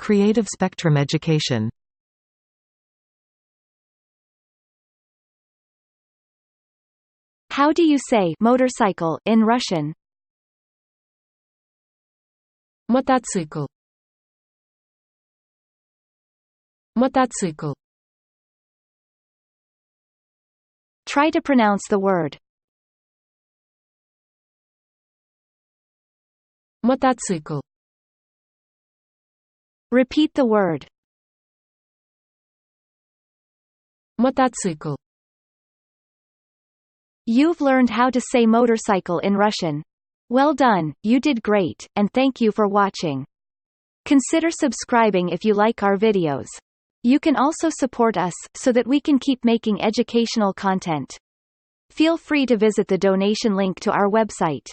Creative Spectrum Education. How do you say motorcycle in Russian? Мотоцикл. Мотоцикл. Try to pronounce the word. Мотоцикл. Repeat the word. Мотоцикл. You've learned how to say motorcycle in Russian. Well done, you did great, and thank you for watching. Consider subscribing if you like our videos. You can also support us, so that we can keep making educational content. Feel free to visit the donation link to our website.